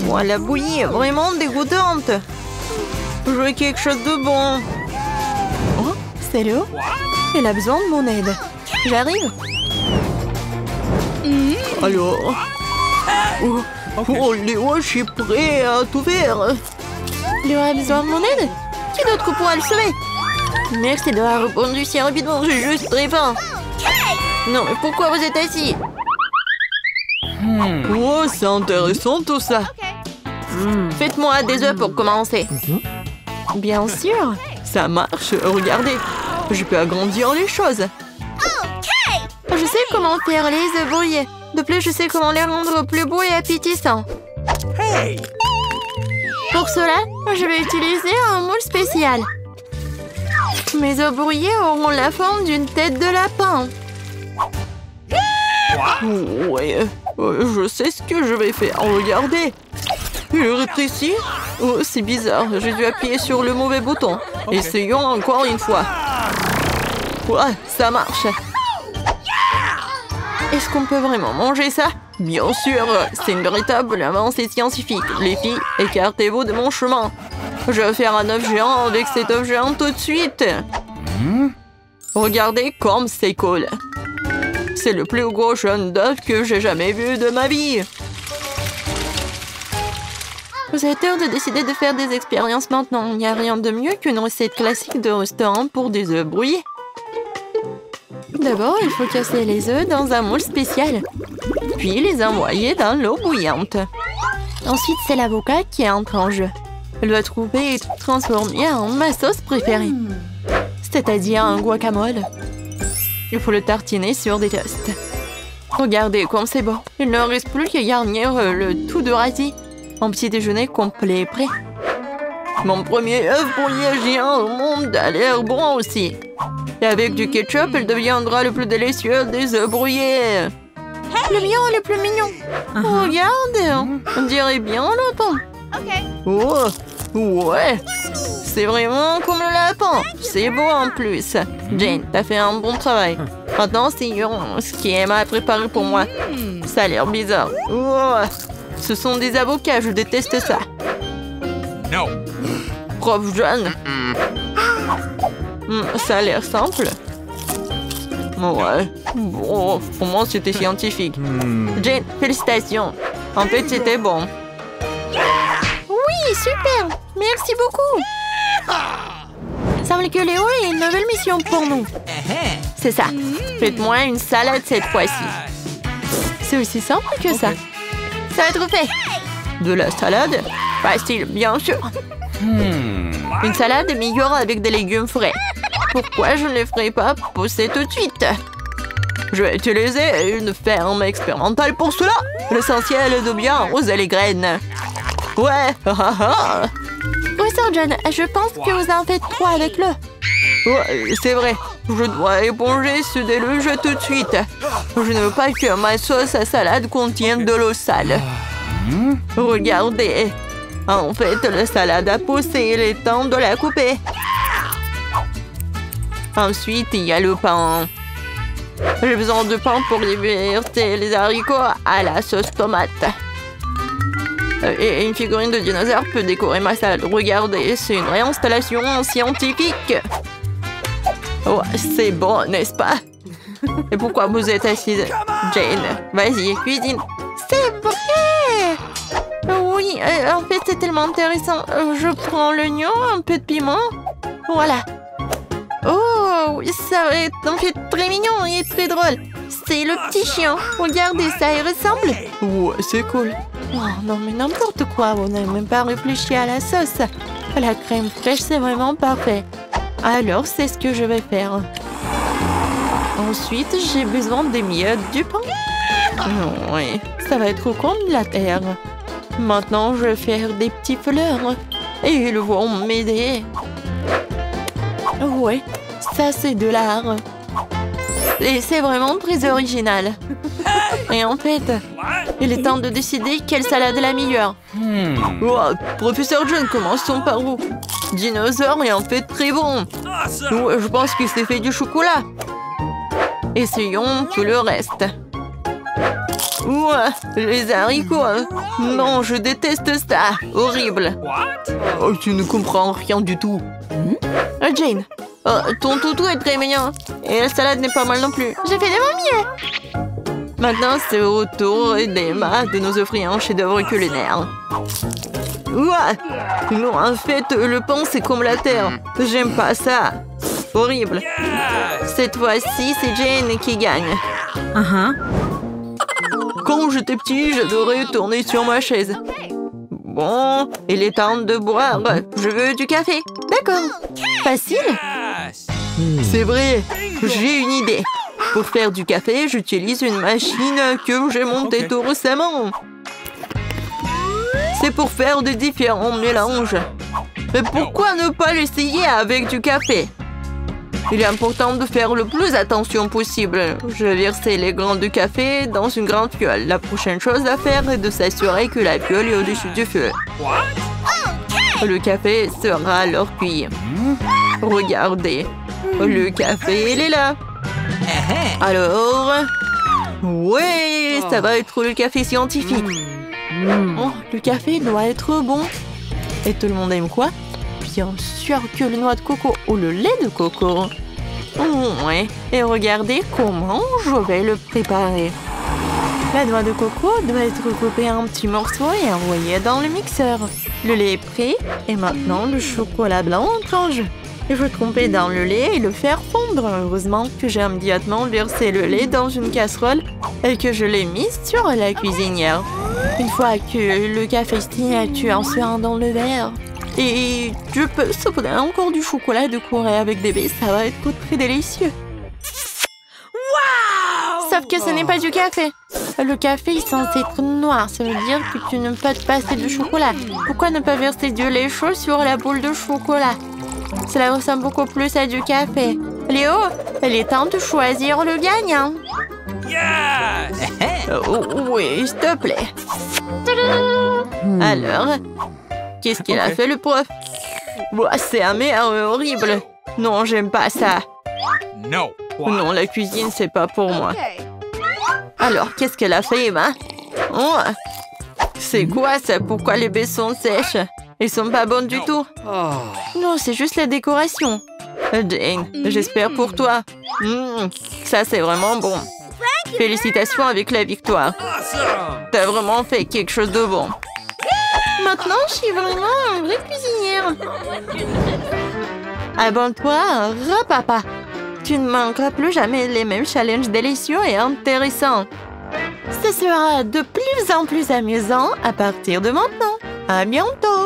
Oh, la bouillie est vraiment dégoûtante. Je veux quelque chose de bon. Oh, c'est Léo. Elle a besoin de mon aide. J'arrive. Alors. Oh, Léo, je suis prêt à tout faire. Léo a besoin de mon aide? Qui d'autre pourra le sauver? Merci d'avoir répondu si rapidement, j'ai juste très faim. Non, mais pourquoi vous êtes assis? Oh, c'est intéressant tout ça. Faites-moi des œufs pour commencer. Bien sûr. Ça marche, regardez. Je peux agrandir les choses. Je sais comment faire les œufs brouillés. De plus, je sais comment les rendre plus beaux et appétissants. Pour cela, je vais utiliser un moule spécial. Mes œufs brouillés auront la forme d'une tête de lapin. Ouais, je sais ce que je vais faire. Regardez. Il reste ici. Oh, c'est bizarre. J'ai dû appuyer sur le mauvais bouton. Essayons encore une fois. Ouais, ça marche. Est-ce qu'on peut vraiment manger ça? Bien sûr, c'est une véritable avancée scientifique. Les filles, écartez-vous de mon chemin. Je vais faire un œuf géant avec cet œuf géant tout de suite. Regardez comme c'est cool. C'est le plus gros jaune d'œuf que j'ai jamais vu de ma vie. Vous avez tort de décider de faire des expériences maintenant. Il n'y a rien de mieux qu'une recette classique de restaurant pour des œufs brouillés. D'abord, il faut casser les œufs dans un moule spécial, puis les envoyer dans l'eau bouillante. Ensuite, c'est l'avocat qui entre en jeu. Elle doit trouver et transformer en ma sauce préférée, c'est-à-dire un guacamole. Il faut le tartiner sur des toasts. Regardez comme c'est bon. Il ne reste plus qu'à garnir le tout de radis. Un petit déjeuner complet est prêt. Mon premier œuf brouillé géant au monde a l'air bon aussi. Et avec du ketchup, il deviendra le plus délicieux des œufs brouillés. Le mien est le plus mignon. Regarde, on dirait bien un lapin. Oh, ouais. C'est vraiment comme le lapin. C'est beau en plus. Jane, t'as fait un bon travail. Maintenant, c'est ce qui est mal préparé pour moi. Ça a l'air bizarre. Oh, ce sont des avocats, je déteste ça. No. Prof jeune. Ça a l'air simple. Ouais. Bon, pour moi, c'était scientifique. Jane, félicitations. En fait, c'était bon. Oui, super. Merci beaucoup. Semble que Léo a une nouvelle mission pour nous. C'est ça. Faites-moi une salade cette fois-ci. C'est aussi simple que ça. Ça va être fait. De la salade? Facile, bien sûr. Une salade est meilleure avec des légumes frais. Pourquoi je ne les ferai pas pousser tout de suite? Je vais utiliser une ferme expérimentale pour cela. L'essentiel est de bien arroser les graines. Ouais. Professeur John, je pense que vous en faites trop avec l'eau. Ouais, c'est vrai. Je dois éponger ce déluge tout de suite. Je ne veux pas que ma sauce à salade contienne de l'eau sale. Regardez. En fait, la salade a poussé. Il est temps de la couper. Ensuite, il y a le pain. J'ai besoin de pain pour verser les haricots à la sauce tomate. Et une figurine de dinosaure peut décorer ma salade. Regardez, c'est une réinstallation scientifique. Oh, c'est bon, n'est-ce pas? Et pourquoi vous êtes assise? Jane, vas-y, cuisine. C'est vrai! Oui, en fait, c'est tellement intéressant. Je prends l'oignon, un peu de piment. Voilà. Oh, ça va être en fait très mignon et très drôle. C'est le petit chien. Regardez, ça y ressemble. Ouais, c'est cool. Oh, non, mais n'importe quoi. On n'a même pas réfléchi à la sauce. La crème fraîche, c'est vraiment parfait. Alors, c'est ce que je vais faire. Ensuite, j'ai besoin des miettes du pain. Oui, ça va être comme de la terre. Maintenant, je vais faire des petits fleurs. Et ils vont m'aider. Ouais, ça c'est de l'art. Et c'est vraiment très original. Et en fait, il est temps de décider quelle salade est la meilleure. Oh, Professeur John, commençons par vous. Dinosaure est en fait très bon. Ouais, je pense que c'est fait du chocolat. Essayons tout le reste. Ouah, les haricots. Non, je déteste ça. Horrible. Oh, tu ne comprends rien du tout. Jane, ton toutou est très mignon. Et la salade n'est pas mal non plus. J'ai fait de mon mieux. Maintenant, c'est au tour d'Emma de nous offrir un chef-d'œuvre culinaire. Ouah! Non, en fait, le pain, c'est comme la terre. J'aime pas ça. Horrible. Cette fois-ci, c'est Jane qui gagne. Quand j'étais petit, j'adorais tourner sur ma chaise. Bon, il est temps de boire. Je veux du café. D'accord. Facile? C'est vrai. J'ai une idée. Pour faire du café, j'utilise une machine que j'ai montée tout récemment. C'est pour faire de différents mélanges. Mais pourquoi ne pas l'essayer avec du café? Il est important de faire le plus attention possible. Je vais verser les grains de café dans une grande fiole. La prochaine chose à faire est de s'assurer que la fiole est au-dessus du feu. Le café sera alors cuit. Regardez, le café, il est là. Alors, ouais, ça va être le café scientifique. Oh, le café doit être bon. Et tout le monde aime quoi? Bien sûr que le noix de coco ou le lait de coco. Ouais, et regardez comment je vais le préparer. La noix de coco doit être coupée en petits morceaux et envoyée dans le mixeur. Le lait est prêt et maintenant le chocolat blanc entre en jeu. Il faut tremper dans le lait et le faire fondre. Heureusement que j'ai immédiatement versé le lait dans une casserole et que je l'ai mis sur la cuisinière. Une fois que le café signature en suant dans le verre, et je peux saupoudrer encore du chocolat de Corée avec des baies, ça va être très délicieux. Wow! Sauf que ce n'est pas du café. Le café est censé être noir, ça veut dire que tu ne peux pas passer de chocolat. Pourquoi ne pas verser du lait chaud sur la boule de chocolat? Cela ressemble beaucoup plus à du café. Léo, il est temps de choisir le gagnant. Yes! Oui, s'il te plaît. Alors, qu'est-ce qu'il a fait le prof? C'est amer, horrible. Non, j'aime pas ça. Non, la cuisine, c'est pas pour moi. Alors, qu'est-ce qu'elle a fait, Emma? Oh, c'est quoi ça? Pourquoi les baies sont sèches? Ils sont pas bonnes du tout. Non, c'est juste la décoration. Jane, j'espère pour toi. Ça, c'est vraiment bon. Félicitations avec la victoire. T'as vraiment fait quelque chose de bon. Maintenant, je suis vraiment une vraie cuisinière. Abonne-toi, papa. Tu ne manqueras plus jamais les mêmes challenges délicieux et intéressants. Ce sera de plus en plus amusant à partir de maintenant. À bientôt.